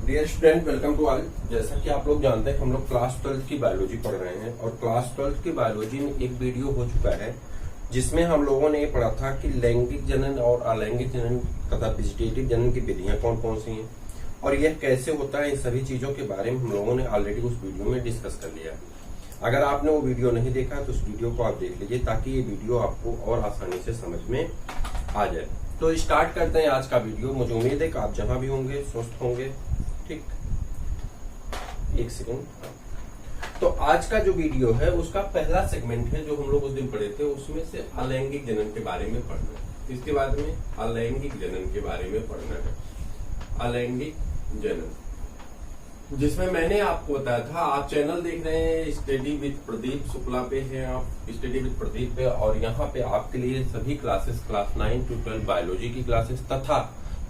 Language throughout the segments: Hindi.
Dear student, welcome to all. जैसा कि आप लोग जानते हैं हम लोग क्लास 12 की बायोलॉजी पढ़ रहे हैं और क्लास 12 की बायोलॉजी में एक वीडियो हो चुका है जिसमें हम लोगों ने ये पढ़ा था कि लैंगिक जनन और अलैंगिक जनन तथा वेजिटेटिव जनन की विधियां कौन कौन सी हैं और यह कैसे होता है। इन सभी चीजों के बारे में हम लोगों ने ऑलरेडी उस वीडियो में डिस्कस कर लिया है। अगर आपने वो वीडियो नहीं देखा तो उस वीडियो को आप देख लीजिए ताकि ये वीडियो आपको और आसानी से समझ में आ जाए। तो स्टार्ट करते हैं आज का वीडियो। मुझे उम्मीद है कि आप जहां भी होंगे स्वस्थ होंगे। ठीक, एक सेकंड। तो आज का जो वीडियो है उसका पहला सेगमेंट है जो हम लोग उस दिन पढ़े थे, उसमें से अलैंगिक जनन के बारे में पढ़ना है। इसके बाद में अलैंगिक जनन के बारे में पढ़ना है। अलैंगिक जनन, जिसमें मैंने आपको बताया था, आप चैनल देख रहे हैं स्टडी विद प्रदीप शुक्ला पे हैं, आप स्टडी विद प्रदीप पे, और यहाँ पे आपके लिए सभी क्लासेस क्लास 9 to 12 बायोलॉजी की क्लासेस तथा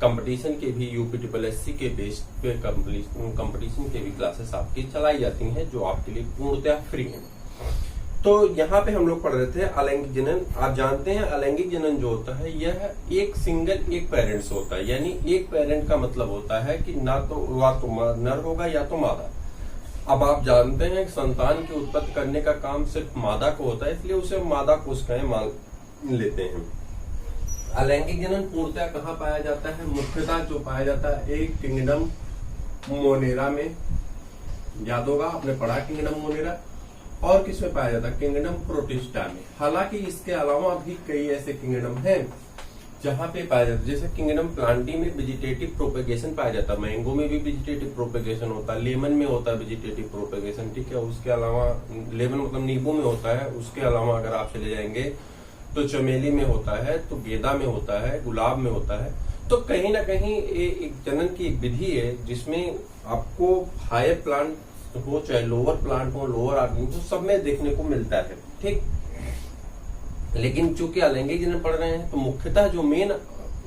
कंपटीशन के भी यूपीएससी के बेस पे कंपटीशन के भी क्लासेस आपकी चलाई जाती हैं जो आपके लिए पूर्णतः फ्री हैं। तो यहाँ पे हम लोग पढ़ रहे थे अलैंगिक जनन। आप जानते हैं अलैंगिक जनन जो होता है यह एक सिंगल एक पेरेंट से होता है, यानी एक पेरेंट का मतलब होता है कि ना तो नर होगा या तो मादा। अब आप जानते हैं संतान की उत्पत्ति करने का काम सिर्फ मादा को होता है, इसलिए उसे मादा कोशिकाएं मान लेते हैं। अलैंगिक जनन पूर्णतः कहाँ पाया जाता है? मुख्यतः जो पाया जाता है एक किंगडम मोनेरा में, याद होगा आपने पढ़ा किंगडम मोनेरा। और किसमें पाया जाता है? किंगडम प्रोटिस्टा में। हालांकि इसके अलावा भी कई ऐसे किंगडम हैं जहां पे पाया जाता है, जैसे किंगडम प्लांटी में वेजिटेटिव प्रोपेगेशन पाया जाता है, मैंगो में भी वेजिटेटिव प्रोपेगेशन होता है, लेमन में होता है वेजिटेटिव प्रोपेगेशन। ठीक है, उसके अलावा लेमन मतलब नींबू में होता है। उसके अलावा अगर आप चले जाएंगे तो चमेली में होता है, तो गेंदा में होता है, गुलाब में होता है। तो कहीं ना कहीं ये एक जनन की एक विधि है जिसमें आपको हायर प्लांट हो चाहे लोअर प्लांट हो, लोअर आर्गन हो, सब में देखने को मिलता है। ठीक, लेकिन चूंकि अलैंगिक जनन पढ़ रहे हैं तो मुख्यतः जो मेन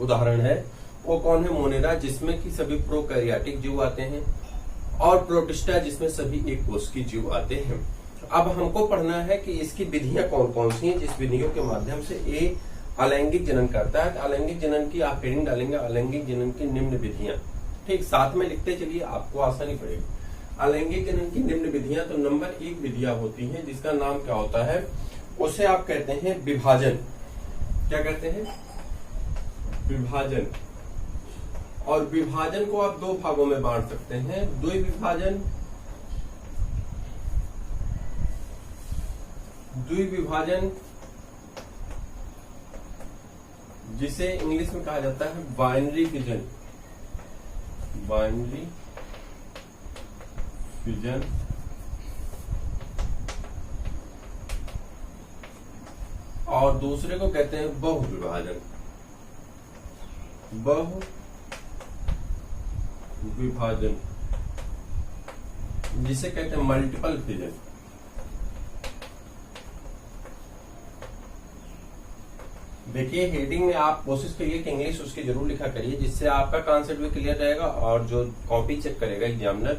उदाहरण है वो कौन है? मोनेरा, जिसमें कि सभी प्रोकैरियोटिक जीव आते हैं, और प्रोटिस्टा जिसमें सभी एक कोश की जीव आते हैं। अब हमको पढ़ना है कि इसकी विधियां कौन कौन सी हैं जिस विधियों के माध्यम से ये अलैंगिक जनन करता है। तो अलैंगिक जनन की आप हेडिंग डालेंगे अलैंगिक जनन की निम्न विधियां। ठीक, साथ में लिखते चलिए, आपको आसानी पड़ेगी। अलैंगिक जनन की निम्न विधियां, तो नंबर 1 विधियां होती हैं जिसका नाम क्या होता है? उसे आप कहते हैं विभाजन। क्या कहते हैं? विभाजन। और विभाजन को आप दो भागों में बांट सकते हैं, द्विविभाजन, द्विविभाजन जिसे इंग्लिश में कहा जाता है बाइनरी फिजन। बाइनरी फिजन, और दूसरे को कहते हैं बहुविभाजन। बहुविभाजन जिसे कहते हैं मल्टीपल फिजन। देखिए, हेडिंग में आप कोशिश करिए कि इंग्लिश उसकी जरूर लिखा करिए, जिससे आपका कॉन्सेप्ट भी क्लियर रहेगा और जो कॉपी चेक करेगा एग्जामिनर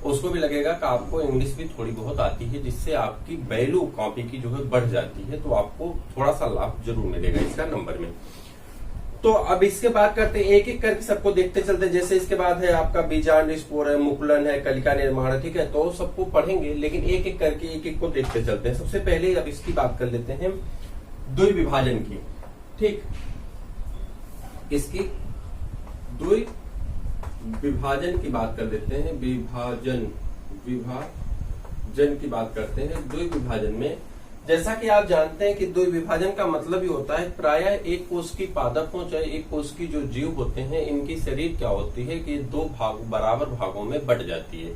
उसको भी लगेगा कि आपको इंग्लिश भी थोड़ी बहुत आती है, जिससे आपकी वैल्यू कॉपी की जो है बढ़ जाती है, तो आपको थोड़ा सा लाभ जरूर मिलेगा इसका नंबर में। तो अब इसके बाद करते हैं एक एक करके सबको देखते चलते। जैसे इसके बाद है आपका बीजांड स्पोर है, मुकुलन है, कलिका निर्माण है। ठीक है, तो सबको पढ़ेंगे लेकिन एक एक करके एक एक को देखते चलते हैं। सबसे पहले अब इसकी बात कर लेते हैं द्विविभाजन की। ठीक, इसकी द्विविभाजन की बात कर लेते हैं। विभाजन की बात करते हैं। द्विविभाजन में जैसा कि आप जानते हैं कि द्विविभाजन का मतलब ही होता है प्रायः एक कोश की पादप हो चाहे एक कोश की जो जीव होते हैं, इनकी शरीर क्या होती है कि दो बराबर भागों में बट जाती है।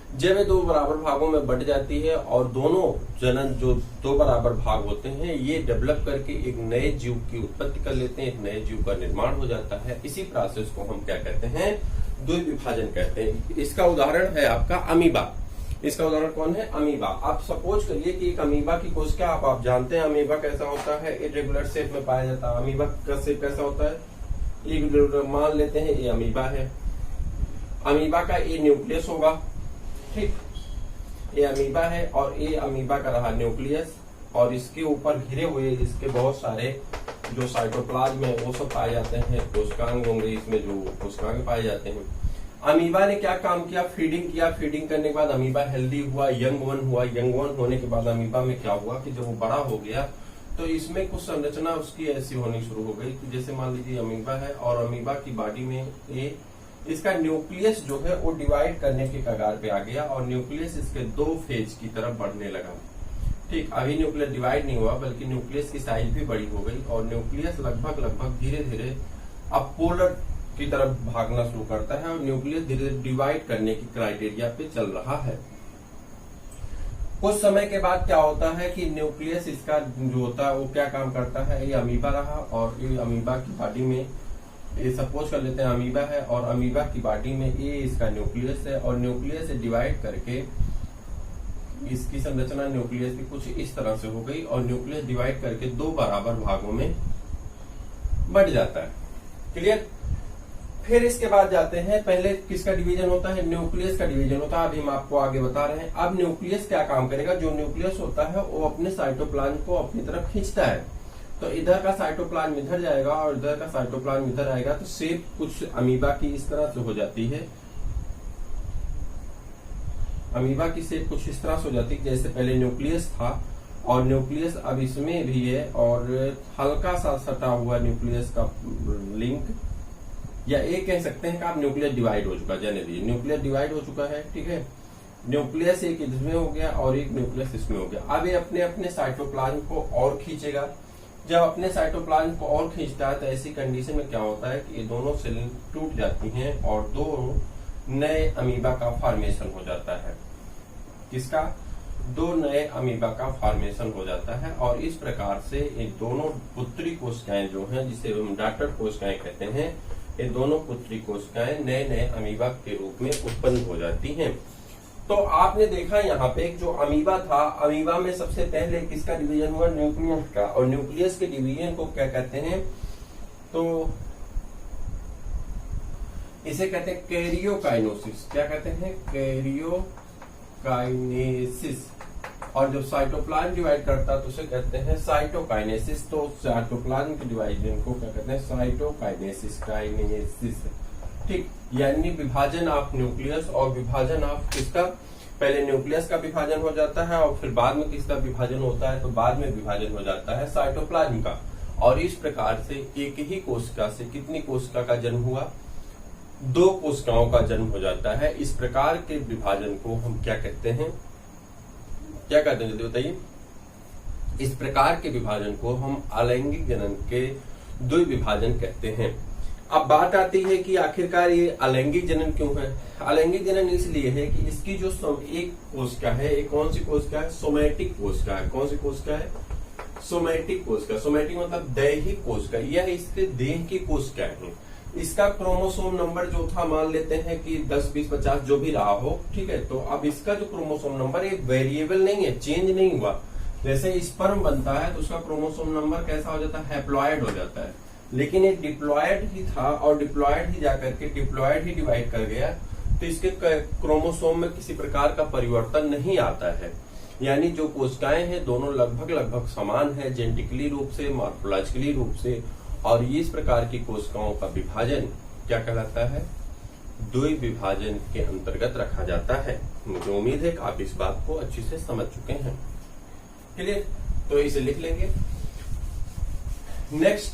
जब ये दो बराबर भागों में बट जाती है और दोनों जनन जो दो बराबर भाग होते हैं ये डेवलप करके एक नए जीव की उत्पत्ति कर लेते हैं, एक नए जीव का निर्माण हो जाता है। इसी प्रोसेस को हम क्या कहते हैं? द्विविभाजन कहते हैं। इसका उदाहरण है आपका अमीबा। इसका उदाहरण कौन है? अमीबा। आप सपोज करिए कि एक अमीबा की कोशिका, आप जानते हैं अमीबा कैसा होता है? इरेगुलर शेप में पाया जाता है। अमीबा का शेप कैसा होता है? इरेगुलर। मान लेते हैं ये अमीबा है। अमीबा का ये न्यूक्लियस होगा। ठीक, ये अमीबा है और ये अमीबा का रहा न्यूक्लियस, और इसके ऊपर घिरे हुए इसके बहुत सारे जो साइटोप्लाज्म है वो सब पाए जाते हैं। कोशिकांग होंगे इसमें, जो कोशिकांग पाए जाते हैं। अमीबा ने क्या काम किया, फीडिंग किया, फीडिंग करने के बाद अमीबा हेल्दी हुआ, यंग वन हुआ, यंग वन होने के बाद अमीबा में क्या हुआ कि जब वो बड़ा हो गया तो इसमें कुछ संरचना उसकी ऐसी होनी शुरू हो गई कि जैसे मान लीजिए अमीबा है और अमीबा की बॉडी में इसका न्यूक्लियस जो है वो डिवाइड करने के कगार पे आ गया और न्यूक्लियस इसके 2 फेज की तरफ बढ़ने लगा। ठीक, अभी न्यूक्लियस डिवाइड नहीं हुआ बल्कि न्यूक्लियस की साइज भी बड़ी हो गई और न्यूक्लियस लगभग धीरे धीरे अब पोलर की तरफ भागना शुरू करता है और न्यूक्लियस धीरे धीरे डिवाइड करने की क्राइटेरिया पे चल रहा है। कुछ समय के बाद क्या होता है कि न्यूक्लियस इसका जो होता है वो क्या काम करता है, ये अमीबा रहा और ये अमीबा की बॉडी में, ये सपोज कर लेते हैं अमीबा है और अमीबा की बॉडी में ये इसका न्यूक्लियस है और न्यूक्लियस से डिवाइड करके इसकी संरचना न्यूक्लियस की कुछ इस तरह से हो गई और न्यूक्लियस डिवाइड करके 2 बराबर भागों में बढ़ जाता है। क्लियर। फिर इसके बाद जाते हैं, पहले किसका डिवीजन होता है, न्यूक्लियस का डिवीजन होता है। अभी हम आपको आगे बता रहे हैं। अब न्यूक्लियस क्या काम करेगा, जो न्यूक्लियस होता है वो अपने साइटोप्लाज्म को अपनी तरफ खींचता है, तो इधर का साइटोप्लाज्म इधर जाएगा और इधर का साइटोप्लाज्म इधर आएगा, तो शेप कुछ अमीबा की इस तरह से हो जाती है। अमीबा की शेप कुछ इस तरह से हो जाती है जैसे पहले न्यूक्लियस था और न्यूक्लियस अब इसमें भी है और हल्का सा सटा हुआ न्यूक्लियस का लिंक, या एक कह सकते हैं कि आप न्यूक्लियस डिवाइड हो चुका है। जनरली न्यूक्लियस डिवाइड हो चुका है, ठीक है। न्यूक्लियस एक इसमें हो गया और एक न्यूक्लियस इसमें हो गया। अब ये अपने अपने साइटोप्लाज्म को और खींचेगा। जब अपने साइटोप्लाज्म को और खींचता है तो ऐसी कंडीशन में क्या होता है कि ये दोनों सेल टूट जाती हैं और 2 नए अमीबा का फॉर्मेशन हो जाता है। किसका, 2 नए अमीबा का फॉर्मेशन हो जाता है और इस प्रकार से ये दोनों पुत्री कोशिकाएं जो हैं, जिसे हम डॉटर कोशिकाएं कहते हैं, ये दोनों पुत्री कोशिकाएं नए नए अमीबा के रूप में उत्पन्न हो जाती हैं। तो आपने देखा यहाँ पे जो अमीबा था, अमीबा में सबसे पहले किसका डिवीजन हुआ, न्यूक्लियस का, और न्यूक्लियस के डिवीजन को क्या कहते हैं, तो इसे कहते हैं कैरियोकाइनेसिस। क्या कहते हैं, कैरियोकाइनेसिस। और जब साइटोप्लाज्म डिवाइड करता है तो उसे कहते हैं साइटोकाइनेसिस। तो साइटोप्लाज्म के डिवाइजन को क्या कहते हैं, साइटोकाइनेसिस, काइनेसिस। ठीक, यानी विभाजन ऑफ न्यूक्लियस और विभाजन ऑफ किसका, पहले न्यूक्लियस का विभाजन हो जाता है और फिर बाद में किसका विभाजन होता है, तो बाद में विभाजन हो जाता है साइटोप्लाज्म का। और इस प्रकार से एक ही कोशिका से कितनी कोशिका का जन्म हुआ, 2 कोशिकाओं का जन्म हो जाता है। इस प्रकार के विभाजन को हम क्या कहते हैं, क्या कहते हैं जल्दी बताइए। इस प्रकार के विभाजन को हम अलैंगिक जनन के द्विविभाजन कहते हैं। अब बात आती है कि आखिरकार ये अलैंगिक जनन क्यों है। अलैंगिक जनन इसलिए है कि इसकी जो एक कोशिका है, एक कौन सी कोशिका है, सोमैटिक कोशिका है। कौन सी कोशिका है, सोमैटिक कोशिका। सोमैटिक मतलब दैहिक कोशिका, यह इसके देह की कोशिकाएं हैं। इसका क्रोमोसोम नंबर जो था, मान लेते हैं कि 10, 20, 50 जो भी रहा हो, ठीक है। तो अब इसका जो क्रोमोसोम नंबर एक वेरिएबल नहीं है, चेंज नहीं हुआ। जैसे स्पर्म बनता है तो उसका क्रोमोसोम नंबर कैसा हो जाता है, हैप्लॉयड हो जाता है। लेकिन ये डिप्लॉयड ही था और डिप्लॉयड ही जाकर के डिप्लॉयड ही डिवाइड कर गया, तो इसके क्रोमोसोम में किसी प्रकार का परिवर्तन नहीं आता है। यानी जो कोशिकाएं हैं दोनों लगभग समान है, जेनेटिकली रूप से, मॉर्फोलॉजिकली रूप से। और इस प्रकार की कोशिकाओं का विभाजन क्या कहलाता है, द्विविभाजन के अंतर्गत रखा जाता है। मुझे उम्मीद है कि आप इस बात को अच्छी से समझ चुके हैं। क्लियर, तो इसे लिख लेंगे। नेक्स्ट,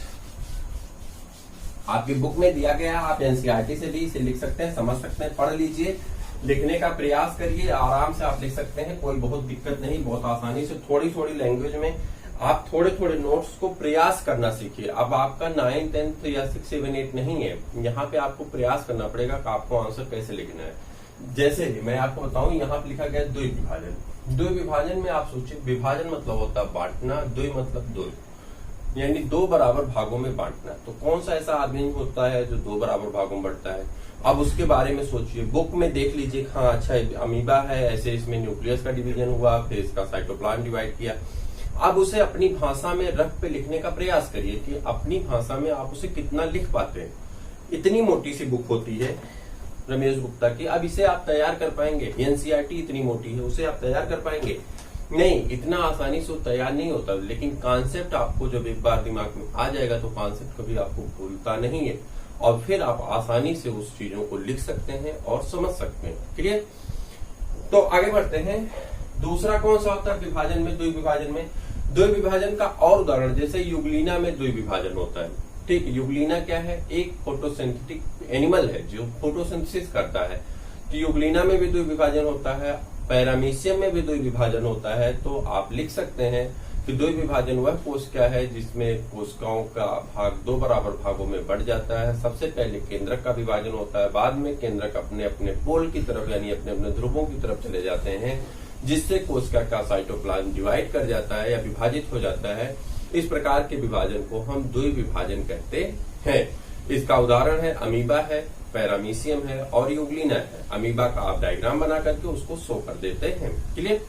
आपकी बुक में दिया गया, आप एनसीईआरटी से भी इसे लिख सकते हैं, समझ सकते हैं, पढ़ लीजिए, लिखने का प्रयास करिए, आराम से आप लिख सकते हैं, कोई बहुत दिक्कत नहीं, बहुत आसानी से थोड़ी थोड़ी लैंग्वेज में आप थोड़े थोड़े नोट्स को प्रयास करना सीखिए। अब आपका 9, 10 या 6, 7, 8 नहीं है, यहाँ पे आपको प्रयास करना पड़ेगा कि आपको आंसर कैसे लिखना है। जैसे मैं आपको बताऊं, यहाँ पे लिखा गया द्विविभाजन। द्विविभाजन में आप सोचिए, विभाजन मतलब होता है बांटना, द्वि मतलब 2, यानी 2 बराबर भागों में बांटना। तो कौन सा ऐसा आदमी होता है जो 2 बराबर भागों में बढ़ता है। अब उसके बारे में सोचिए, बुक में देख लीजिए, हाँ अच्छा अमीबा है, ऐसे इसमें न्यूक्लियस का डिवीजन हुआ, फिर इसका साइटोप्लाज्म डिवाइड किया। अब उसे अपनी भाषा में रफ पे लिखने का प्रयास करिए कि अपनी भाषा में आप उसे कितना लिख पाते हैं। इतनी मोटी सी बुक होती है रमेश गुप्ता की, अब इसे आप तैयार कर पाएंगे। एनसीईआरटी इतनी मोटी है, उसे आप तैयार कर पाएंगे नहीं, इतना आसानी से तैयार नहीं होता। लेकिन कॉन्सेप्ट आपको जब एक बार दिमाग में आ जाएगा तो कॉन्सेप्ट कभी आपको भूलता नहीं है। और फिर आप आसानी से उस चीजों को लिख सकते हैं और समझ सकते हैं। क्लियर? तो आगे बढ़ते हैं। दूसरा कौन सा होता है विभाजन में, द्विविभाजन में? द्विविभाजन का और उदाहरण जैसे युगलीना में द्विविभाजन होता है। ठीक, युगलीना क्या है? एक फोटोसिंथेटिक एनिमल है जो फोटोसिंथेसिस करता है। तो युगलीना में भी द्विविभाजन होता है, पैरामीशियम में भी द्विविभाजन होता है। तो आप लिख सकते हैं कि द्विविभाजन वह कोशिका है जिसमें कोशिकाओं का भाग दो बराबर भागों में बढ़ जाता है। सबसे पहले केंद्रक का विभाजन होता है, बाद में केंद्रक अपने अपने पोल की तरफ यानी अपने अपने ध्रुवों की तरफ चले जाते हैं, जिससे कोशिका का साइटोप्लाज्म डिवाइड कर जाता है या विभाजित हो जाता है। इस प्रकार के विभाजन को हम द्विविभाजन कहते हैं। इसका उदाहरण है अमीबा है, पैरामीशियम है और युगलीना है। अमीबा का आप डायग्राम बना करके उसको शो कर देते हैं। क्लियर?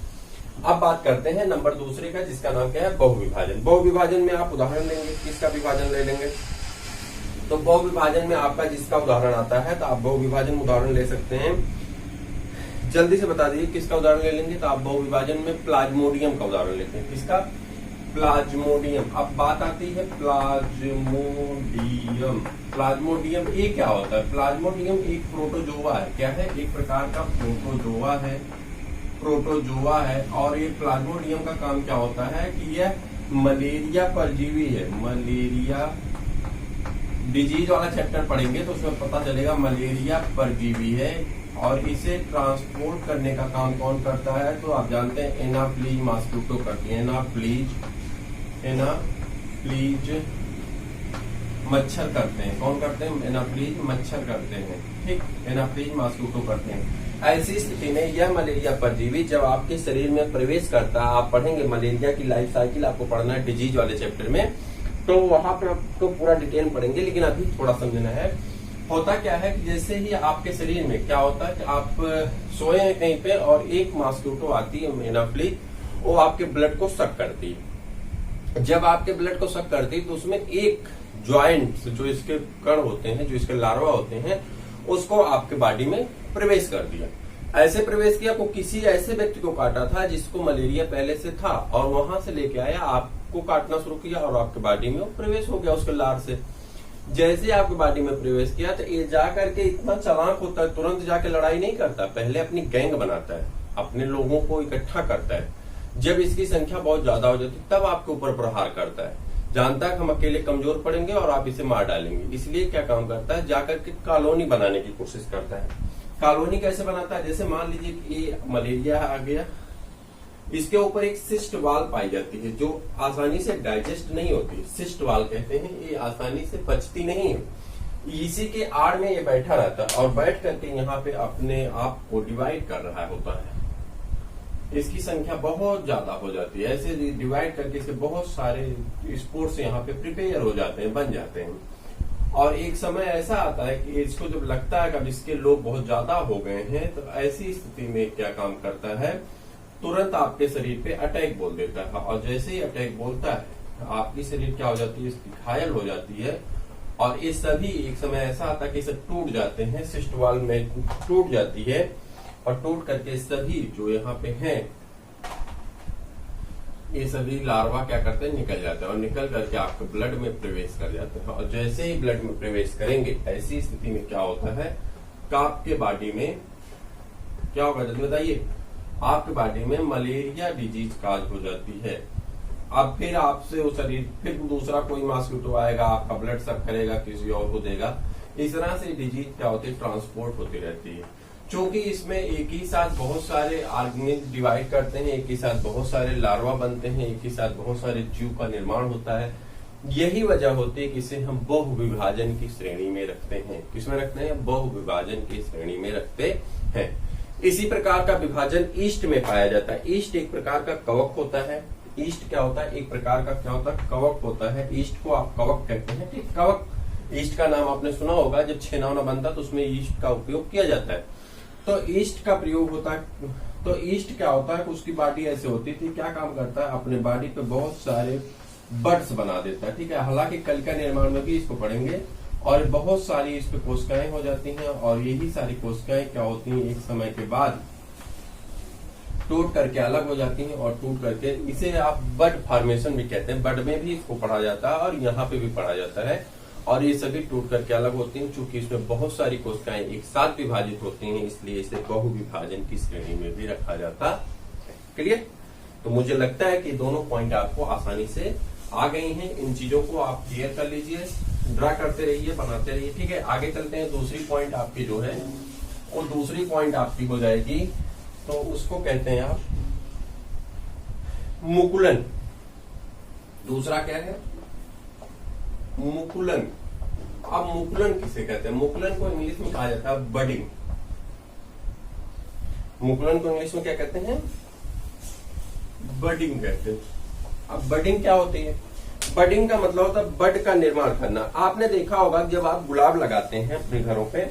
अब बात करते हैं नंबर दूसरे का, जिसका नाम क्या है? बहुविभाजन। बहुविभाजन में आप उदाहरण लेंगे, किसका विभाजन ले लेंगे? तो बहुविभाजन में आपका जिसका उदाहरण आता है तो आप बहुविभाजन उदाहरण ले सकते हैं। जल्दी से बता दीजिए किसका उदाहरण ले लेंगे? तो आप बहुविभाजन में प्लाज्मोडियम का उदाहरण लेते हैं। किसका? प्लाज्मोडियम। अब बात आती है प्लाज्मोडियम। प्लाज्मोडियम ये क्या होता है? प्लाज्मोडियम एक प्रोटोजोआ है। क्या है? एक प्रकार का प्रोटोजोआ है। प्रोटोजोआ है। और ये प्लाज्मोडियम का काम क्या होता है कि यह मलेरिया परजीवी है। मलेरिया डिजीज वाला चैप्टर पढ़ेंगे तो उसमें पता चलेगा मलेरिया परजीवी है। और इसे ट्रांसपोर्ट करने का काम कौन करता है? तो आप जानते हैं एनाफ्लीज मॉस्किटो करती है। एनाफ्लीज मच्छर करते हैं। कौन करते हैं? एनाफ्लीज मच्छर करते हैं। ठीक, एनाफ्लीज मॉस्किटो करते हैं। ऐसी स्थिति में यह मलेरिया परजीवी जब आपके शरीर में प्रवेश करता है, आप पढ़ेंगे मलेरिया की लाइफ साइकिल, आपको पढ़ना है डिजीज वाले चैप्टर में, तो वहां पर आपको पूरा डिटेल पढ़ेंगे, लेकिन अभी थोड़ा समझना है। होता क्या है कि जैसे ही आपके शरीर में क्या होता है कि आप सोए हैं कहीं पे और एक मॉस्किटो आती है एनाफ्लीज, वो आपके ब्लड को सक करती है। जब आपके ब्लड को सक करती है तो उसमें एक ज्वाइंट जो इसके कण होते हैं, जो इसके लार्वा होते हैं, उसको आपके बॉडी में प्रवेश कर दिया। ऐसे प्रवेश किया को किसी ऐसे व्यक्ति को काटा था जिसको मलेरिया पहले से था, और वहां से लेके आया, आपको काटना शुरू किया और आपके बॉडी में प्रवेश हो गया उसके लार से। जैसे आपके बॉडी में प्रवेश किया तो ये जाकर के इतना चालाक होता है, तुरंत जाके लड़ाई नहीं करता, पहले अपनी गैंग बनाता है, अपने लोगों को इकट्ठा करता है। जब इसकी संख्या बहुत ज्यादा हो जाती है तब आपके ऊपर प्रहार करता है। जानता है हम अकेले कमजोर पड़ेंगे और आप इसे मार डालेंगे, इसलिए क्या काम करता है, जाकर के कॉलोनी बनाने की कोशिश करता है। कॉलोनी कैसे बनाता है? जैसे मान लीजिए कि ये मलेरिया आ गया, इसके ऊपर एक सिस्ट वाल पाई जाती है जो आसानी से डाइजेस्ट नहीं होती, सिस्ट वाल कहते हैं। ये आसानी से पचती नहीं है, इसी के आड़ में ये बैठा रहता है और बैठ करके यहाँ पे अपने आप को डिवाइड कर रहा होता है। इसकी संख्या बहुत ज्यादा हो जाती है, ऐसे डिवाइड करके इसके बहुत सारे स्पोर्स यहाँ पे प्रिपेयर हो जाते हैं, बन जाते हैं। और एक समय ऐसा आता है कि इसको जब लगता है कि अब इसके लोग बहुत ज्यादा हो गए हैं, तो ऐसी स्थिति में क्या काम करता है, तुरंत आपके शरीर पे अटैक बोल देता है। और जैसे ही अटैक बोलता है आपकी शरीर क्या हो जाती है, घायल हो जाती है। और ये सभी एक समय ऐसा आता है कि सब टूट जाते हैं, सिस्ट वॉल में टूट जाती है और टूट करके सभी जो यहाँ पे हैं ये सभी लार्वा क्या करते हैं, निकल जाते हैं और निकल करके आपके ब्लड में प्रवेश कर जाते हैं। और जैसे ही ब्लड में प्रवेश करेंगे ऐसी स्थिति में क्या होता है कि आपके बॉडी में क्या होगा, जल्दी बताइए, आपके बॉडी में मलेरिया डिजीज काज हो जाती है। अब फिर आपसे वो शरीर, फिर दूसरा कोई मॉस्किटो आएगा, आपका ब्लड सक करेगा, किसी और को देगा। इस तरह से डिजीज क्या होती है, ट्रांसपोर्ट होती रहती है। क्योंकि इसमें एक ही साथ बहुत सारे ऑर्गेनिज डिवाइड करते हैं, एक ही साथ बहुत सारे लार्वा बनते हैं, एक ही साथ बहुत सारे जीव का निर्माण होता है। यही वजह होती है कि इसे हम बहुविभाजन की श्रेणी में रखते हैं। किसमें रखते हैं? बहुविभाजन की श्रेणी में रखते हैं। इसी प्रकार का विभाजन ईस्ट में पाया जाता है। ईस्ट एक प्रकार का कवक होता है। ईस्ट क्या होता है? एक प्रकार का क्या होता है, कवक होता है। ईस्ट को आप कवक कहते हैं। ठीक, कवक, ईस्ट का नाम आपने सुना होगा, जब छेना वना बनता तो उसमें ईस्ट का उपयोग किया जाता है। तो ईस्ट का प्रयोग होता है। तो ईस्ट क्या होता है कि उसकी बॉडी ऐसे होती थी, क्या काम करता है, अपने बॉडी पे बहुत सारे बड्स बना देता है। ठीक है, हालांकि कलिका निर्माण में भी इसको पढ़ेंगे। और बहुत सारी इस पे कोशिकाएं हो जाती हैं और यही सारी कोशिकाएं क्या होती हैं, एक समय के बाद टूट करके अलग हो जाती हैं और टूट करके, इसे आप बड फॉर्मेशन भी कहते हैं। बड में भी इसको पढ़ा जाता है और यहाँ पे भी पढ़ा जाता है। और ये सभी टूट करके अलग होती हैं। चूंकि इसमें बहुत सारी कोशिकाएं एक साथ विभाजित होती हैं, इसलिए इसे बहुविभाजन की श्रेणी में भी रखा जाता है। क्लियर? तो मुझे लगता है कि दोनों पॉइंट आपको आसानी से आ गई हैं। इन चीजों को आप क्लियर कर लीजिए, ड्रा करते रहिए, बनाते रहिए। ठीक है, आगे चलते हैं। दूसरी पॉइंट आपकी जो है वो दूसरी पॉइंट आपकी हो जाएगी, तो उसको कहते हैं आप मुकुलन। दूसरा क्या है? मुकुलन। अब मुकुलन किसे कहते हैं? मुकुलन को इंग्लिश में कहा जाता है बडिंग। मुकुलन को इंग्लिश में क्या कहते हैं? बडिंग कहते हैं। अब बडिंग क्या होती है? बडिंग का मतलब होता है बड का निर्माण करना। आपने देखा होगा जब आप गुलाब लगाते हैं अपने घरों पे,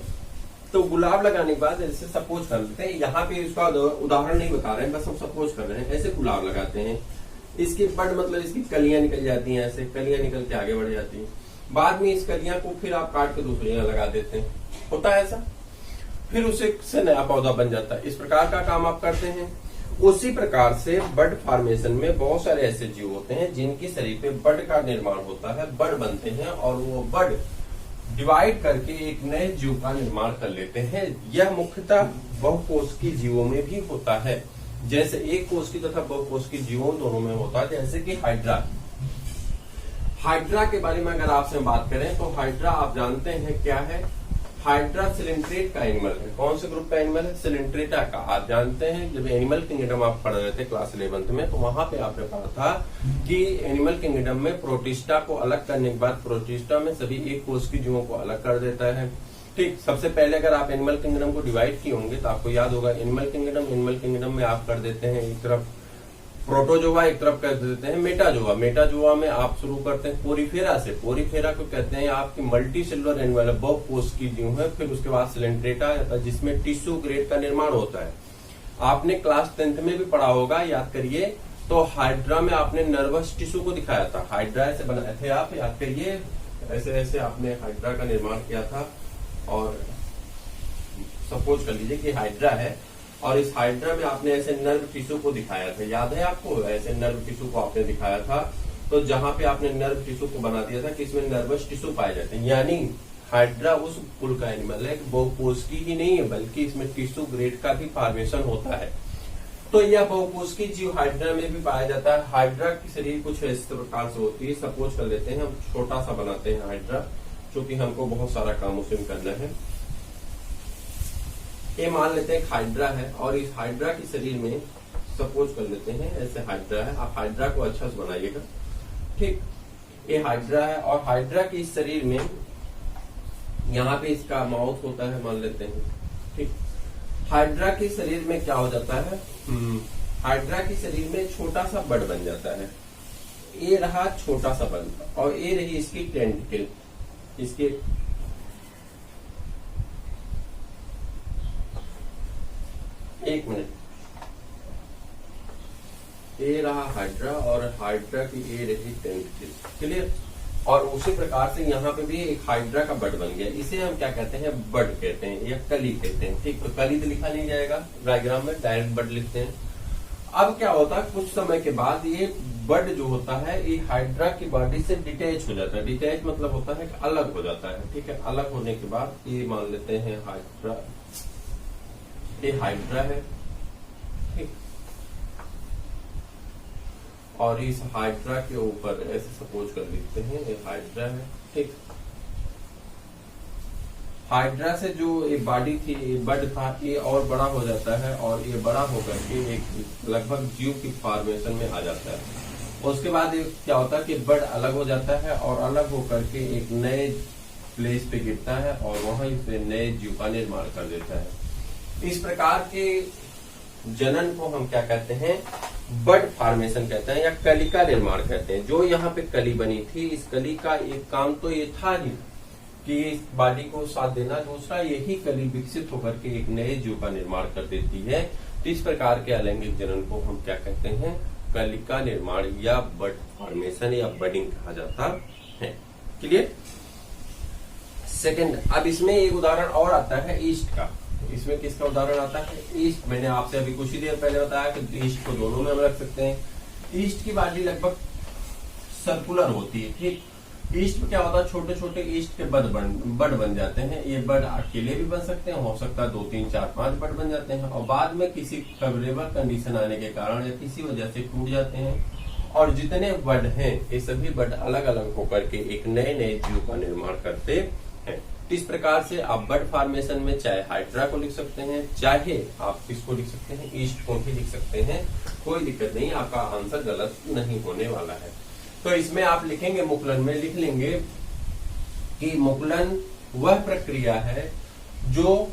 तो गुलाब लगाने के बाद जैसे सपोज कर लेते हैं, यहाँ पे इसका उदाहरण नहीं बता रहे हैं, बस हम सपोज कर रहे हैं। ऐसे गुलाब लगाते हैं, इसकी बड मतलब इसकी कलियां निकल जाती हैं, ऐसे कलियां निकल के आगे बढ़ जाती हैं। बाद में इस कलियां को फिर आप काट के दूसरी जगह लगा देते हैं, होता है ऐसा। फिर उसे से नया पौधा बन जाता है। इस प्रकार का काम आप करते हैं। उसी प्रकार से बड फॉर्मेशन में बहुत सारे ऐसे जीव होते हैं जिनकी शरीर पे बड का निर्माण होता है, बड बनते हैं, और वो बड डिवाइड करके एक नए जीव का निर्माण कर लेते हैं। यह मुख्यतः बहुकोशिकीय जीवों में भी होता है, जैसे एक कोशिकीय तथा बहुकोशिकीय जीवों दोनों में होता है। जैसे कि हाइड्रा। हाइड्रा के बारे में अगर आपसे बात करें तो हाइड्रा आप जानते हैं क्या है? हाइड्रा सिलेंट्रेट का एनिमल है। कौन से ग्रुप का एनिमल है? सिलेंट्रेटा का। आप जानते हैं जब एनिमल किंगडम आप पढ़ रहे थे क्लास 11th में, तो वहां पे आपने पढ़ा था कि एनिमल किंगडम में प्रोटिस्टा को अलग करने के बाद प्रोटिस्टा में सभी एक कोशिकीय जीवों को अलग कर देता है। ठीक, सबसे पहले अगर आप एनिमल किंगडम को डिवाइड किए होंगे तो आपको याद होगा एनिमल किंगडम में आप कर देते हैं एक तरफ प्रोटोजोआ, एक तरफ कर देते हैं मेटाजोआ। मेटाजोआ में आप शुरू करते हैं पोरीफेरा से। पोरीफेरा को कहते हैं आपकी मल्टी सेलुलर एनिमल, बहुकोशिकीय जीव है। फिर उसके बाद सिलेंट्रेटा आता है जिसमें टिश्यू ग्रेड का निर्माण होता है। आपने क्लास 10th में भी पढ़ा होगा, याद करिए। तो हाइड्रा में आपने नर्वस टिश्यू को दिखाया था। हाइड्रा ऐसे बनाए थे, आप याद करिए। ऐसे ऐसे आपने हाइड्रा का निर्माण किया था, और सपोज कर लीजिए कि हाइड्रा है, और इस हाइड्रा में आपने ऐसे नर्व टिश्यू को दिखाया था। याद है आपको? ऐसे नर्व टिश्यू को आपने दिखाया था। तो जहां पे आपने नर्व टिश्यू को बना दिया था कि इसमें नर्वस टिश्यू पाए जाते हैं, यानी हाइड्रा उस कुल का एनिमल है, बहुकोशिकीय ही नहीं है बल्कि इसमें टिश्यू ग्रेड का भी फॉर्मेशन होता है। तो यह बहुकोशिकीय जीव हाइड्रा में भी पाया जाता है। हाइड्रा की शरीर कुछ इस प्रकार से होती है। सपोज कर लेते हैं हम छोटा सा बनाते हैं हाइड्रा, क्योंकि हमको बहुत सारा काम उसमें करना है। ये मान लेते हैं हाइड्रा है, और इस हाइड्रा के शरीर में सपोज कर लेते हैं ऐसे हाइड्रा है। आप हाइड्रा को अच्छा से बनाइएगा। ठीक, ये हाइड्रा है, और हाइड्रा के इस शरीर में यहाँ पे इसका माउथ होता है मान लेते हैं। ठीक, हाइड्रा के शरीर में क्या हो जाता है? हाइड्रा के शरीर में छोटा सा बड बन जाता है। ये रहा छोटा सा बड, और ये रही इसकी टेंटिकल। इसके एक मिनट, ये रहा हाइड्रा, और हाइड्रा की ये रही टेंटिकल। क्लियर? और उसी प्रकार से यहाँ पे भी एक हाइड्रा का बड बन गया। इसे हम क्या कहते हैं? बड कहते हैं या कली कहते हैं। ठीक, तो कली तो लिखा नहीं जाएगा डायग्राम में, डायरेक्ट बड लिखते हैं। अब क्या होता है, कुछ समय के बाद ये बड जो होता है ये हाइड्रा की बॉडी से डिटेच हो जाता है। डिटेच मतलब होता है कि अलग हो जाता है। ठीक है, अलग होने के बाद ये मान लेते हैं हाइड्रा, ये हाइड्रा है। ठीक, और इस हाइड्रा के ऊपर ऐसे सपोज कर लेते हैं ये हाइड्रा है। ठीक, हाइड्रा से जो ये बॉडी थी, ये बड था, ये और बड़ा हो जाता है, और ये बड़ा होकर के एक लगभग जीव की फॉर्मेशन में आ जाता है। उसके बाद ये क्या होता है कि बड अलग हो जाता है, और अलग होकर के एक नए प्लेस पे गिरता है, और वहीं पे नए जीव का निर्माण कर देता है। इस प्रकार के जनन को हम क्या कहते हैं? बड फॉर्मेशन कहते हैं, या कली का निर्माण कहते हैं। जो यहाँ पे कली बनी थी, इस कली का एक काम तो ये था ही कि इस बॉडी को साथ देना, दूसरा यही कली विकसित होकर के एक नए जीव का निर्माण कर देती है। तो इस प्रकार के अलैंगिक जनन को हम क्या कहते हैं? कली का निर्माण या बड फॉर्मेशन या बडिंग कहा जाता है। क्लियर? सेकंड, अब इसमें एक उदाहरण और आता है ईस्ट का। इसमें किसका उदाहरण आता है? ईस्ट। मैंने आपसे अभी कुछ ही देर पहले बताया कि ईस्ट को दोनों में हम रख सकते हैं। ईस्ट की बॉडी लगभग सर्कुलर होती है। ठीक, ईस्ट में क्या होता है, छोटे छोटे ईस्ट के बड बन जाते हैं। ये बड अकेले भी बन सकते हैं, हो सकता है 2, 3, 4, 5 बड बन जाते हैं, और बाद में किसी फेवरेबल कंडीशन आने के कारण या किसी वजह से टूट जाते हैं। और जितने बड हैं ये सभी बड अलग अलग होकर के एक नए नए जीव का निर्माण करते हैं। इस प्रकार से आप बड फॉर्मेशन में चाहे हाइड्रा को लिख सकते हैं, चाहे आप किसको लिख सकते हैं, ईस्ट को भी लिख सकते हैं, कोई दिक्कत नहीं, आपका आंसर गलत नहीं होने वाला है। तो इसमें आप लिखेंगे, मुकुलन में लिख लेंगे कि मुकुलन वह प्रक्रिया है जो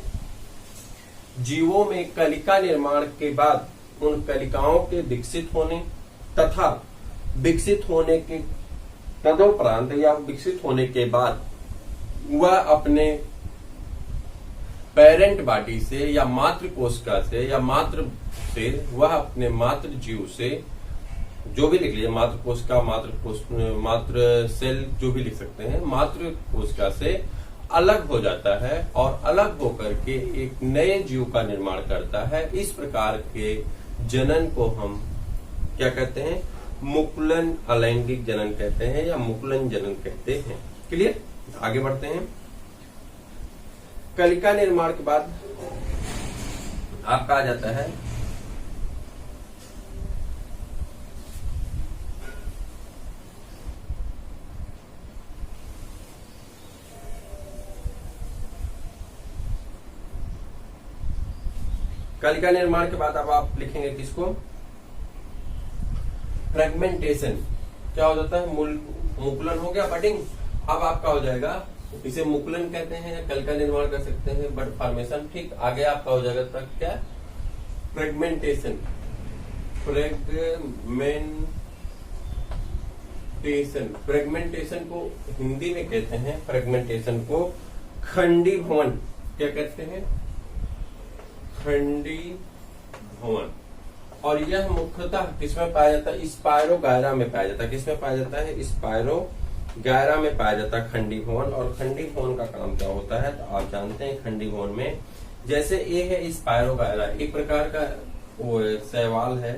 जीवों में कलिका निर्माण के बाद उन कलिकाओं के विकसित होने तथा विकसित होने के तदोपरांत या विकसित होने के बाद वह अपने पेरेंट बॉडी से या मातृ कोशिका से या मातृ से वह अपने मातृ जीव से, जो भी लिख लीजिए, मातृ कोशिका, मातृ सेल, जो भी लिख सकते हैं, मातृ कोशिका से अलग हो जाता है और अलग होकर के एक नए जीव का निर्माण करता है। इस प्रकार के जनन को हम क्या कहते हैं, मुकुलन अलैंगिक जनन कहते हैं या मुकुलन जनन कहते हैं। क्लियर? आगे बढ़ते हैं। कलिका निर्माण के बाद आपका आ जाता है कलिका निर्माण के बाद अब आप लिखेंगे किसको, फ्रेगमेंटेशन। क्या हो जाता है, मुकुलन हो गया, बडिंग। अब आपका हो जाएगा, इसे मुकुलन कहते हैं, कलिका निर्माण कर सकते हैं, बड फॉर्मेशन। ठीक, आगे आपका हो जाएगा तक क्या, फ्रेगमेंटेशन। फ्रेगमेंटेशन को हिंदी में कहते हैं, फ्रेगमेंटेशन को खंडी भवन क्या कहते हैं, खंडी भवन। और यह मुख्यतः किसमें पाया जाता है, स्पायरो गायरा में पाया जाता है। किसमें पाया जाता है, स्पायरो गायरा में पाया जाता है खंडी भवन। और खंडी भवन का काम क्या होता है, तो आप जानते हैं खंडी भवन में, जैसे ये है स्पायरो गायरा, एक प्रकार का वो शैवाल है।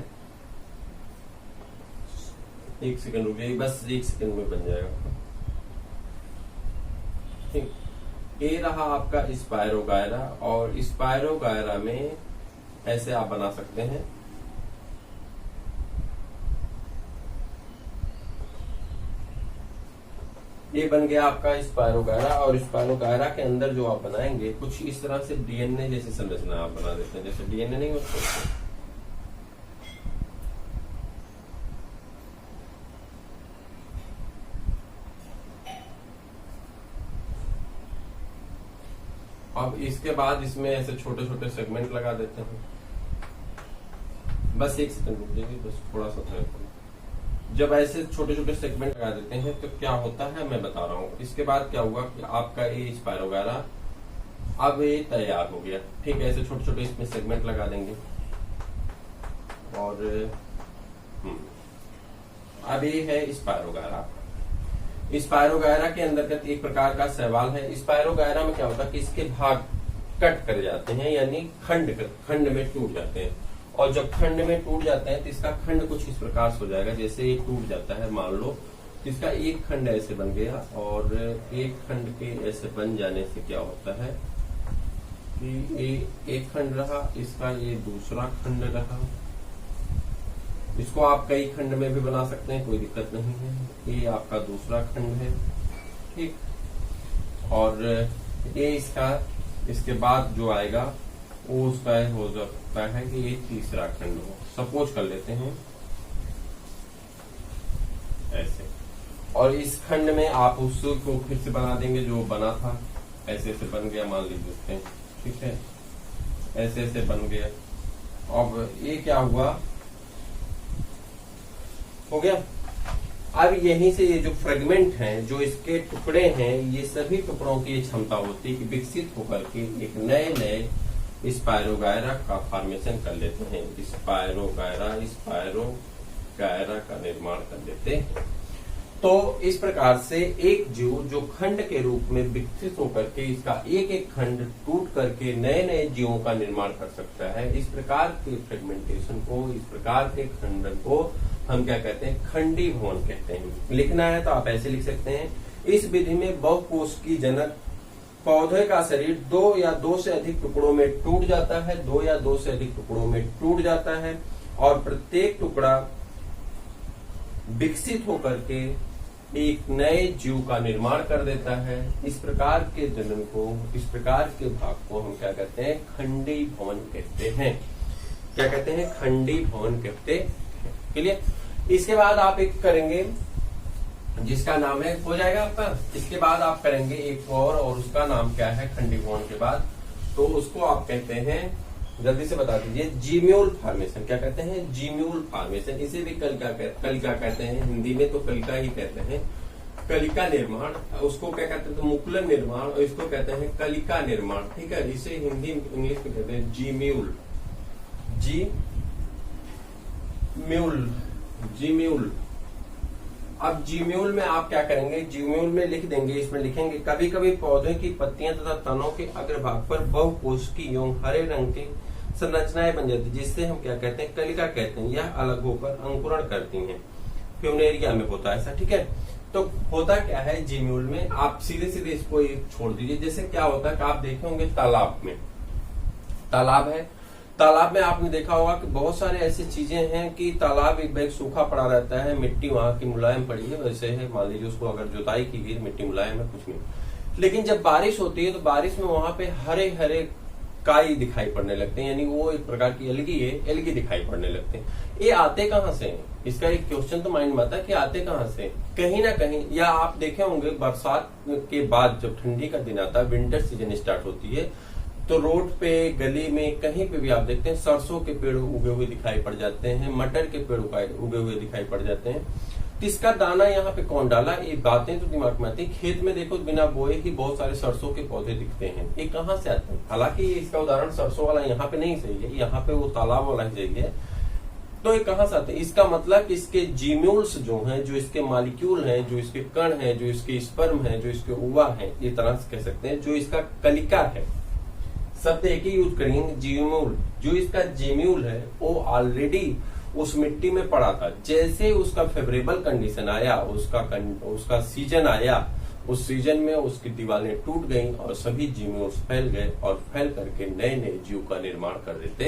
एक सेकंड रुकिए, बस 1 सेकंड में बन जाएगा। ठीक, ये रहा आपका स्पायरो गायरा, और स्पायरो गायरा में ऐसे आप बना सकते हैं। ये बन गया आपका स्पायरो गायरा, और स्पायरो गायरा के अंदर जो आप बनाएंगे कुछ इस तरह से डीएनए जैसी संरचना आप बना देते हैं, जैसे डीएनए नहीं होता। अब इसके बाद इसमें ऐसे छोटे छोटे सेगमेंट लगा देते हैं। बस 1 सेकंड रुक जाइए, बस थोड़ा सा था। जब ऐसे छोटे छोटे सेगमेंट लगा देते हैं तो क्या होता है मैं बता रहा हूँ। इसके बाद क्या हुआ कि आपका ये स्पायरो गायरा अब ये तैयार हो गया। ठीक है, ऐसे छोटे छोटे इसमें सेगमेंट लगा देंगे। और अब ये है स्पायरो गायरा। स्पायरो गायरा के अंतर्गत एक प्रकार का शैवाल है। स्पायरो गायरा में क्या होता है कि इसके भाग कट कर जाते हैं, यानी खंड में टूट जाते हैं। और जब खंड में टूट जाते हैं तो इसका खंड कुछ इस प्रकार से हो जाएगा, जैसे ये टूट जाता है, मान लो इसका एक खंड ऐसे बन गया, और एक खंड के ऐसे बन जाने से क्या होता है कि ये एक खंड रहा, इसका ये दूसरा खंड रहा। इसको आप कई खंड में भी बना सकते हैं, कोई दिक्कत नहीं है। ये आपका दूसरा खंड है, ठीक। और ये इसका, इसके बाद जो आएगा वो उसका हो सकता है कि ये तीसरा खंड हो। सपोज कर लेते हैं ऐसे, और इस खंड में आप उसको फिर से बना देंगे जो बना था। ऐसे ऐसे बन गया, मान लीजिए, ठीक है, ऐसे ऐसे बन गया। अब ये क्या हुआ, हो गया। अब यहीं से ये जो फ्रेगमेंट हैं, जो इसके टुकड़े हैं, ये सभी टुकड़ों की क्षमता होती है कि विकसित होकर के एक नए नए स्पायरो गायरा का फॉर्मेशन कर लेते हैं। स्पायरो गायरा का निर्माण कर लेते हैं। तो इस प्रकार से एक जीव जो खंड के रूप में विकसित होकर के इसका एक एक खंड टूट करके नए नए जीवों का निर्माण कर सकता है। इस प्रकार के फ्रेगमेंटेशन को, इस प्रकार के खंड को हम क्या कहते हैं, खंडी भवन कहते हैं। लिखना है तो आप ऐसे लिख सकते हैं इस विधि में बहुकोशिकीय जनक पौधे का शरीर 2 या 2 से अधिक टुकड़ों में टूट जाता है, 2 या 2 से अधिक टुकड़ों में टूट जाता है और प्रत्येक टुकड़ा विकसित होकर के एक नए जीव का निर्माण कर देता है। इस प्रकार के जनन को, इस प्रकार के भाग को हम क्या कहते हैं? खंडी भवन कहते हैं। क्या कहते हैं? खंडी भवन कहते हैं। क्लियर? इसके बाद आप एक करेंगे जिसका नाम है, हो जाएगा आपका। इसके बाद आप करेंगे एक और उसका नाम क्या है खंडी भवन के बाद? तो उसको आप कहते हैं, जल्दी से बता दीजिए, जीम्यूल फॉर्मेशन। क्या कहते हैं? जीम्यूल फॉर्मेशन। इसे भी कलिका कहते हैं, हिंदी में तो कलिका ही कहते हैं। कलिका निर्माण, उसको क्या कहते हैं? तो मुकुलन निर्माण, और इसको कहते हैं कलिका निर्माण। ठीक है, इसे हिंदी इंग्लिश में कहते हैं जीम्यूल। जीम्यूल। अब जीम्यूल में आप क्या करेंगे? जीम्यूल में लिख देंगे, इसमें लिखेंगे कभी कभी पौधे की पत्तियां तथा तनों के अग्रभाग पर बहुकोशिकीय एवं हरे रंग की संरचनाएं बन जाती है, जिससे हम क्या कहते हैं? कलिका कहते हैं। यह अलग होकर अंकुरण करती हैं। फ्यूनेरिया में होता है ऐसा। ठीक है, तो होता क्या है जीम्यूल में? आप सीधे सीधे इसको एक छोड़ दीजिए। जैसे क्या होता है कि आप देखे होंगे तालाब में, तालाब है, तालाब में आपने देखा होगा कि बहुत सारे ऐसी चीजें हैं कि तालाब एक बैग सूखा पड़ा रहता है, मिट्टी वहां की मुलायम पड़ी है, वैसे है, मान लीजिए उसको अगर जुताई की गई, मिट्टी मुलायम है, कुछ नहीं। लेकिन जब बारिश होती है तो बारिश में वहां पे हरे हरे काई दिखाई पड़ने लगते हैं, यानी वो एक प्रकार की एल्गी है, एल्गी दिखाई पड़ने लगते हैं। ये आते कहाँ से हैं? इसका एक क्वेश्चन तो माइंड में आता है कि आते कहाँ से? कहीं ना कहीं, या आप देखे होंगे बरसात के बाद जब ठंडी का दिन आता है, विंटर सीजन स्टार्ट होती है, तो रोड पे, गली में, कहीं पे भी आप देखते हैं सरसों के पेड़ उगे हुए दिखाई पड़ जाते हैं, मटर के पेड़ उगे हुए दिखाई पड़ जाते हैं। तो इसका दाना यहाँ पे कौन डाला? ये बातें तो दिमाग में आती है। खेत में देखो बिना बोए ही बहुत सारे सरसों के पौधे दिखते हैं, ये कहाँ से आते हैं? हालांकि इसका उदाहरण सरसों वाला यहाँ पे नहीं सही है, यहाँ पे वो तालाब वाला ही सही है। तो ये कहाँ से आते हैं? इसका मतलब इसके जीम्यूल्स जो हैं, जो इसके मॉलिक्यूल हैं, जो इसके कण हैं, जो इसके स्पर्म हैं, जो इसके उवा हैं, ये तरह से कह सकते हैं, जो इसका कलिका है, शब्द एक ही यूज करेंगे, जीम्यूल। जो इसका जीम्यूल है वो ऑलरेडी उस मिट्टी में पड़ा था। जैसे उसका फेवरेबल कंडीशन आया, उसका सीजन आया, उस सीजन में उसकी दीवारें टूट गईं और सभी जीम्यूल्स फैल गए और फैल करके नए नए जीव का निर्माण कर देते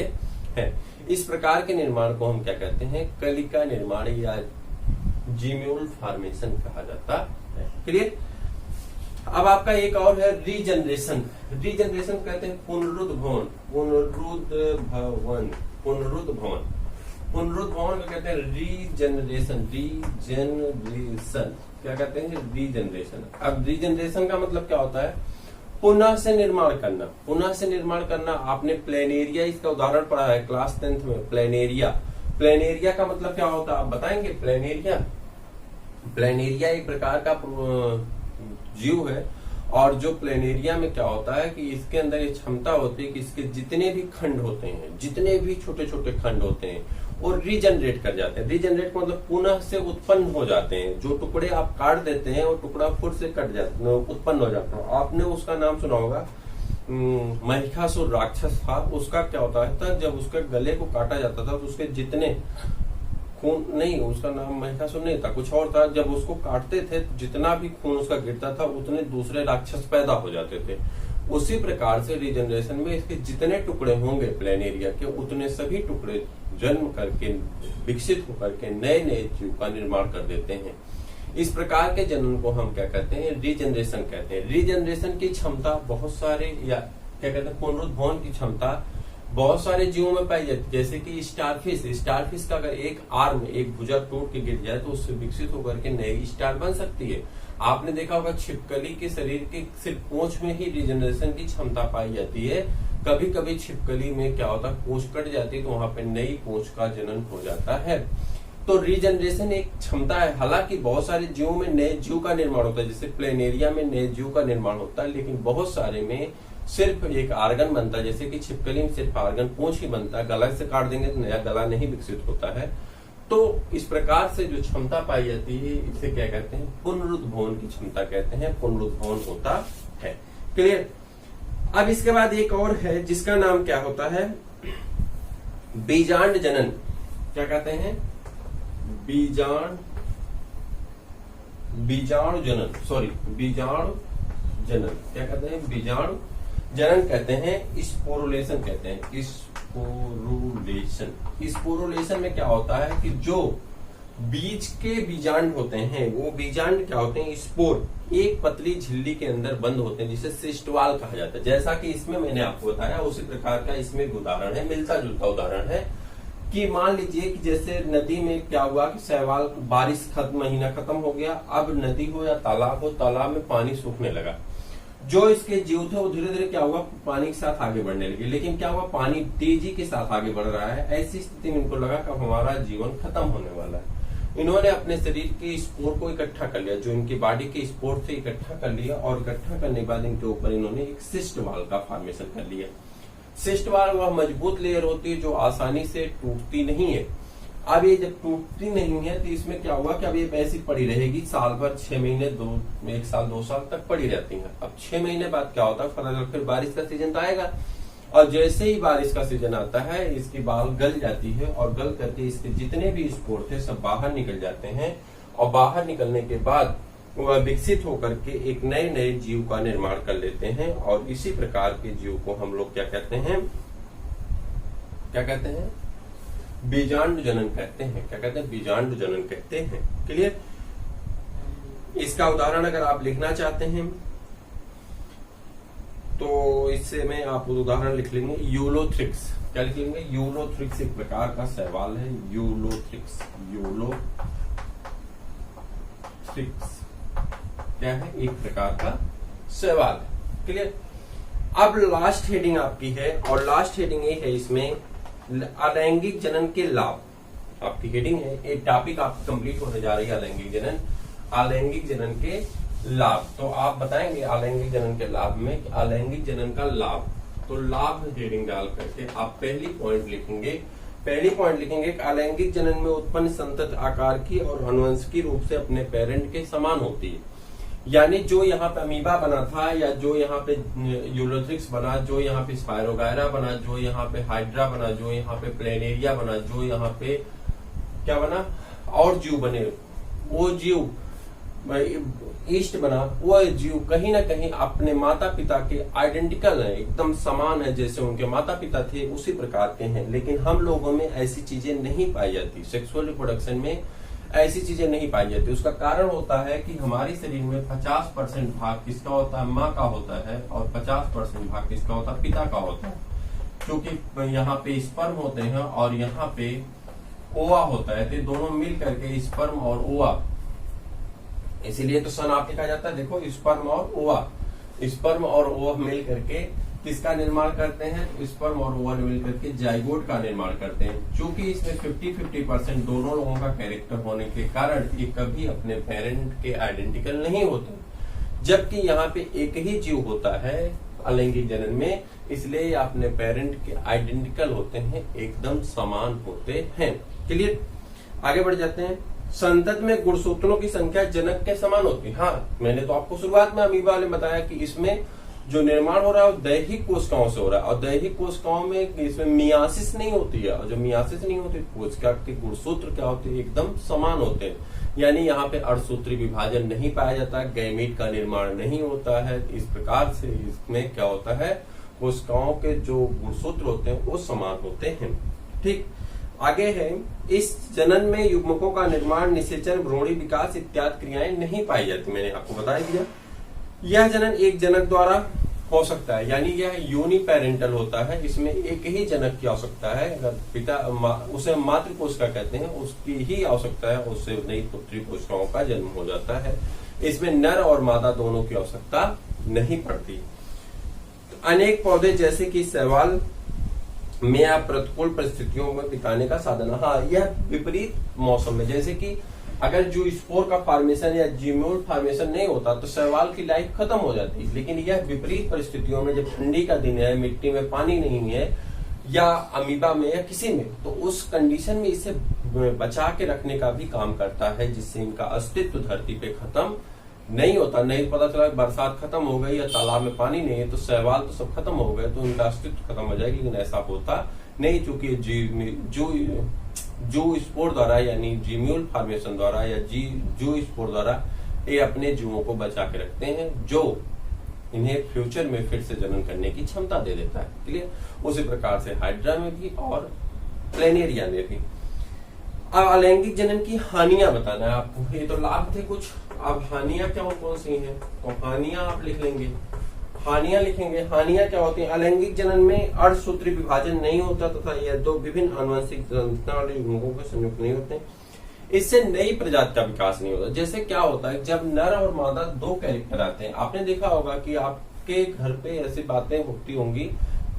हैं। इस प्रकार के निर्माण को हम क्या कहते हैं? कलिका निर्माण या जीम्यूल फॉर्मेशन कहा जाता है। क्लियर? अब आपका एक और है रीजनरेशन। रीजनरेशन कहते हैं पुनरुद्भवन। पुनरुद्भवन को कहते हैं रीजनरेशन। क्या कहते हैं? रीजनरेशन। अब रीजनरेशन का मतलब क्या होता है? पुनः से निर्माण करना। पुनः से निर्माण करना। आपने प्लेनेरिया, इसका उदाहरण पढ़ा है क्लास 10th में। प्लेनेरिया का मतलब क्या होता है आप बताएंगे? प्लेनेरिया एक प्रकार का जीव है, और जो प्लेनेरिया में क्या होता है कि इसके अंदर ये क्षमता होती है कि इसके जितने भी खंड होते हैं, जितने भी छोटे छोटे खंड होते हैं, वो रीजनरेट कर जाते हैं। रीजनरेट का मतलब पुनः से उत्पन्न हो जाते हैं। जो टुकड़े आप काट देते हैं वो टुकड़ा फिर से उत्पन्न हो जाता है। आपने उसका नाम सुना होगा, महिषासुर राक्षस था। उसका क्या होता था, जब उसके गले को काटा जाता था तो उसके जितने खून, नहीं उसका नाम महिषासुर नहीं था, कुछ और था। जब उसको काटते थे जितना भी खून उसका गिरता था उतने दूसरे राक्षस पैदा हो जाते थे। उसी प्रकार से रीजनरेशन में इसके जितने टुकड़े होंगे प्लेनेरिया के, उतने सभी टुकड़े जन्म करके, विकसित होकर के नए नए जीव का निर्माण कर देते हैं। इस प्रकार के जनन को हम क्या कहते हैं? रीजनरेशन कहते हैं। रीजनरेशन की क्षमता बहुत सारे, या क्या कहते हैं, पुनरुद्भवन की क्षमता बहुत सारे जीवों में पाई जाती है। जैसे कि स्टारफिश का अगर एक आर्म, एक भुजा टूट के गिर जाए तो उससे विकसित होकर के नई स्टार बन सकती है। आपने देखा होगा छिपकली के शरीर के सिर्फ पूंछ में ही रीजनरेशन की क्षमता पाई जाती है। कभी कभी छिपकली में क्या होता है, पूंछ कट जाती है तो वहां पे नई पूंछ का जनन हो जाता है। तो रीजनरेशन एक क्षमता है। हालांकि बहुत सारे जीवों में नए जीव का निर्माण होता है, जैसे प्लेनेरिया में नए जीव का निर्माण होता है, लेकिन बहुत सारे में सिर्फ एक आर्गन बनता है। जैसे कि छिपकली में सिर्फ आर्गन, पूंछ ही बनता है। गला से काट देंगे तो नया गला नहीं विकसित होता है। तो इस प्रकार से जो क्षमता पाई जाती है, इसे क्या कहते हैं? पुनरुद्भवन की क्षमता कहते हैं। पुनरुद्भवन होता है। क्लियर? अब इसके बाद एक और है जिसका नाम क्या होता है? बीजांड जनन। क्या कहते हैं? बीजांड बीजाणु जनन, सॉरी बीजाणु जनन क्या कहते हैं, बीजाणु जनन कहते हैं, स्पोरुलेशन कहते हैं, स्पोरुलेशन। स्पोरुलेशन में क्या होता है कि जो बीज के बीजांड होते हैं, वो बीजांड क्या होते हैं, स्पोर एक पतली झिल्ली के अंदर बंद होते हैं, जिसे सिस्टवाल कहा जाता है। जैसा कि इसमें मैंने आपको बताया, उसी प्रकार का इसमें एक उदाहरण है, मिलता जुलता उदाहरण है कि मान लीजिए कि जैसे नदी में क्या हुआ कि शैवाल, बारिश महीना खत्म हो गया, अब नदी हो या तालाब हो, तालाब में पानी सूखने लगा। जो इसके जीव थे वो धीरे धीरे क्या हुआ, पानी के साथ आगे बढ़ने लगे। लेकिन क्या हुआ, पानी तेजी के साथ आगे बढ़ रहा है। ऐसी स्थिति में इनको लगा कि हमारा जीवन खत्म होने वाला है। इन्होंने अपने शरीर के स्पोर को इकट्ठा कर लिया, जो इनकी बॉडी के स्पोर थे इकट्ठा कर लिया, और इकट्ठा करने के बाद इनके ऊपर इन्होंने एक सिस्ट वाल का फॉर्मेशन कर लिया। सिस्ट वाल वह मजबूत लेयर होती है जो आसानी से टूटती नहीं है। अब ये जब टूटती नहीं है तो इसमें क्या हुआ कि अब ये ऐसी पड़ी रहेगी साल भर, 6 महीने, 1 साल 2 साल तक पड़ी रहती है। अब 6 महीने बाद क्या होता है, फिर बारिश का सीजन तो आएगा, और जैसे ही बारिश का सीजन आता है इसकी बाल गल जाती है, और गल करके इसके जितने भी स्पोर थे सब बाहर निकल जाते हैं, और बाहर निकलने के बाद वह विकसित होकर के एक नए नए जीव का निर्माण कर लेते हैं। और इसी प्रकार के जीव को हम लोग क्या कहते हैं, बीजांड जनन कहते हैं। क्या कहते हैं, बीजांड जनन कहते हैं। क्लियर। इसका उदाहरण अगर आप लिखना चाहते हैं तो इससे में आप उदाहरण लिख लेंगे, यूलोथ्रिक्स। क्या लिख लेंगे, यूलोथ्रिक्स एक प्रकार का शैवाल है। यूलोथ्रिक्स, यूलोथ्रिक्स क्या है, एक प्रकार का शैवाल है। क्लियर। अब लास्ट हेडिंग आपकी है, और लास्ट हेडिंग ये है इसमें अलैंगिक जनन के लाभ आपकी हेडिंग है। एक टॉपिक आपकी कंप्लीट होने जा रही है, अलैंगिक जनन, अलैंगिक जनन के लाभ। तो आप बताएंगे अलैंगिक जनन के लाभ में, अलैंगिक जनन का लाभ। तो लाभ हेडिंग डाल करके आप पहली पॉइंट लिखेंगे कि अलैंगिक जनन में उत्पन्न संतति आकार की और आनुवंशिकी रूप से अपने पेरेंट के समान होती है। यानी जो यहाँ पे अमीबा बना था, या जो यहाँ पे यूलोथ्रिक्स बना, जो यहाँ पे स्पायरोगायरा बना, जो यहाँ पे हाइड्रा बना, जो यहाँ पे प्लेनेरिया बना, जो यहाँ पे क्या बना और जीव बने, वो जीव ईस्ट बना, वो जीव कहीं ना कहीं अपने माता पिता के आइडेंटिकल है, एकदम समान है, जैसे उनके माता पिता थे उसी प्रकार के हैं। लेकिन हम लोगों में ऐसी चीजें नहीं पाई जाती, सेक्सुअल रिप्रोडक्शन में ऐसी चीजें नहीं पाई जाती। उसका कारण होता है कि हमारे शरीर में 50% भाग किसका होता है, माँ का होता है, और 50% भाग किसका होता है, पिता का होता है। क्योंकि यहाँ पे स्पर्म होते हैं और यहाँ पे ओवा होता है, तो दोनों मिल करके स्पर्म और ओवा, इसीलिए तो सन आप लिखा जाता है। देखो स्पर्म और ओवा, स्पर्म और ओवा मिल करके किसका निर्माण करते हैं, स्पर्म और ओवा मिल करके जाइगोट का निर्माण करते हैं। चूंकि इसमें 50-50% दोनों लोगों का कैरेक्टर होने के कारण ये कभी अपने पेरेंट के आइडेंटिकल नहीं होते, जबकि यहाँ पे एक ही जीव होता है अलैंगिक जनन में, इसलिए अपने पेरेंट के आइडेंटिकल होते हैं, एकदम समान होते हैं। क्लियर। आगे बढ़ जाते हैं। संतति में गुणसूत्रों की संख्या जनक के समान होती है। हाँ, मैंने तो आपको शुरुआत में अमीबा ने बताया कि इसमें जो निर्माण हो रहा है वो दैहिक कोशिकाओं से हो रहा है, और दैहिक कोशिकाओं में इसमें मियासिस नहीं होती है, और जो मियासिस नहीं होती कोशिका के गुणसूत्र क्या होते हैं, एकदम समान होते हैं। यानी यहाँ पे अर्धसूत्री विभाजन नहीं पाया जाता, गैमीट का निर्माण नहीं होता है। इस प्रकार से इसमें क्या होता है, कोशिकाओं के जो गुणसूत्र होते हैं वो समान होते हैं। ठीक। आगे है, इस जनन में युग्मकों का निर्माण, निषेचन, भ्रूणी विकास इत्यादि क्रियाएं नहीं पाई जाती। मैंने आपको बता दिया। यह जनन एक जनक द्वारा हो सकता है, यानी यह यूनिपेरेंटल होता है, इसमें एक ही जनक की आवश्यकता है। अगर पिता उसे मातृ कोशिका कहते हैं, उसकी ही आवश्यकता है, उससे नई पुत्री कोशिकाओं का जन्म हो जाता है। इसमें नर और मादा दोनों की आवश्यकता नहीं पड़ती। तो अनेक पौधे जैसे कि शैवाल में या प्रतिकूल परिस्थितियों में टिकाने का साधन। हाँ, यह विपरीत मौसम में, जैसे कि अगर जो स्पोर का फॉर्मेशन या जीम्यूल फॉर्मेशन नहीं होता तो शैवाल की लाइफ खत्म हो जाती। लेकिन यह विपरीत परिस्थितियों में, जब ठंडी का दिन है, मिट्टी में पानी नहीं है, या अमीबा में या किसी में, तो उस कंडीशन में इसे बचा के रखने का भी काम करता है, जिससे इनका अस्तित्व धरती पे खत्म नहीं होता। नहीं पता चला बरसात खत्म हो गई या तालाब में पानी नहीं है तो शैवाल तो सब खत्म हो गए, तो इनका अस्तित्व खत्म हो जाएगी। लेकिन ऐसा होता नहीं, चूंकि जो स्पोर द्वारा, यानी जीम्यूल फॉर्मेशन द्वारा या जो स्पोर द्वारा ये अपने जुओं को बचा के रखते हैं, जो इन्हें फ्यूचर में फिर से जनन करने की क्षमता दे देता है। क्लियर? उसी प्रकार से हाइड्रा में भी और प्लेनेरिया में भी। अब अलैंगिक जनन की हानियां बताना है आपको। ये तो लाभ थे कुछ, अब हानियां क्या कौन सी हैं, तो हानियां आप लिख लेंगे, हानियां लिखेंगे। हानियां क्या होती हैं? अलैंगिक जनन में अर्धसूत्री विभाजन नहीं होता तथा यह दो विभिन्न आनुवंशिक संरचना वाले युग्मकों के संयुक्त नहीं होते। इससे नई प्रजाति का विकास नहीं होता। जैसे क्या होता है, जब नर और मादा दो कैरेक्टर आते हैं, आपने देखा होगा कि आपके घर पे ऐसी बातें होती होंगी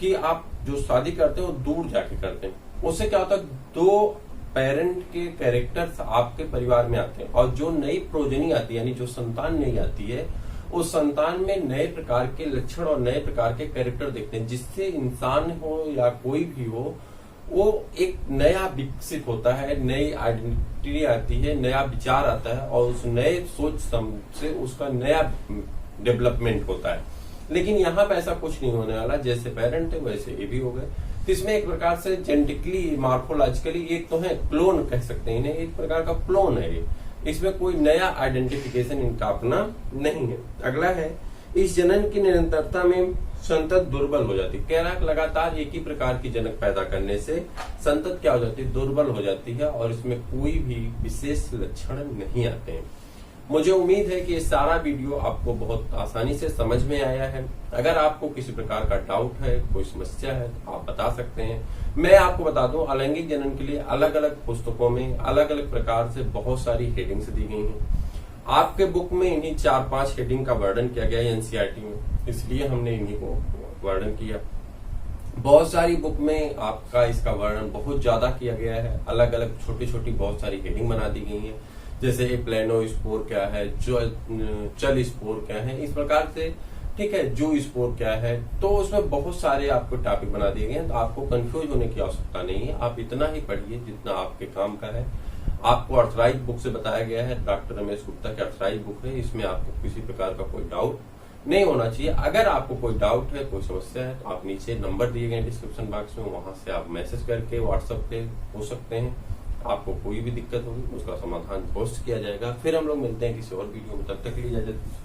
कि आप जो शादी करते हैं वो दूर जाके करते हैं। उससे क्या होता है, दो पेरेंट के कैरेक्टर्स आपके परिवार में आते हैं और जो नई प्रोजनी आती है, यानी जो संतान नहीं आती है, उस संतान में नए प्रकार के लक्षण और नए प्रकार के कैरेक्टर देखते हैं, जिससे इंसान हो या कोई भी हो, वो एक नया विकसित होता है, नई आइडेंटिटी आती है, नया विचार आता है और उस नए सोच से उसका नया डेवलपमेंट होता है। लेकिन यहाँ पे ऐसा कुछ नहीं होने वाला, जैसे पेरेंट है वैसे ये भी हो गए। तो इसमें एक प्रकार से जेनेटिकली मार्फोलॉजिकली एक तो है क्लोन कह सकते हैं इन्हें, एक प्रकार का क्लोन है ये। इसमें कोई नया आइडेंटिफिकेशन इनका अपना नहीं है। अगला है, इस जनन की निरंतरता में संतत दुर्बल हो जाती है। कह रहा है लगातार एक ही प्रकार की जनक पैदा करने से संतत क्या हो जाती है, दुर्बल हो जाती है और इसमें कोई भी विशेष लक्षण नहीं आते हैं। मुझे उम्मीद है कि ये सारा वीडियो आपको बहुत आसानी से समझ में आया है। अगर आपको किसी प्रकार का डाउट है, कोई समस्या है, तो आप बता सकते हैं। मैं आपको बता दूं, अलैंगिक जनन के लिए अलग अलग पुस्तकों में अलग अलग प्रकार से बहुत सारी हेडिंग्स दी गई हैं। आपके बुक में इन्हीं 4-5 हेडिंग का वर्णन किया गया है एनसीईआरटी में, इसलिए हमने इन्हीं को वर्णन किया। बहुत सारी बुक में आपका इसका वर्णन बहुत ज्यादा किया गया है, अलग अलग छोटी छोटी बहुत सारी हेडिंग बना दी गई है, जैसे प्लेनो स्पोर क्या है, चल स्पोर क्या है, इस प्रकार से। ठीक है, जू स्पोर क्या है, तो उसमें बहुत सारे आपको टॉपिक बना दिए गए हैं। तो आपको कंफ्यूज होने की आवश्यकता नहीं है, आप इतना ही पढ़िए जितना आपके काम का है। आपको अर्थराइज बुक से बताया गया है, डॉक्टर रमेश गुप्ता की अर्थराइज बुक है, इसमें आपको किसी प्रकार का कोई डाउट नहीं होना चाहिए। अगर आपको कोई डाउट है, कोई समस्या है, तो आप नीचे नंबर दिए गए डिस्क्रिप्शन बॉक्स में, वहां से आप मैसेज करके व्हाट्सएप पे पूछ सकते हैं। आपको कोई भी दिक्कत होगी उसका समाधान पोस्ट किया जाएगा। फिर हम लोग मिलते हैं किसी और वीडियो में, तब तक के लिए इजाजत।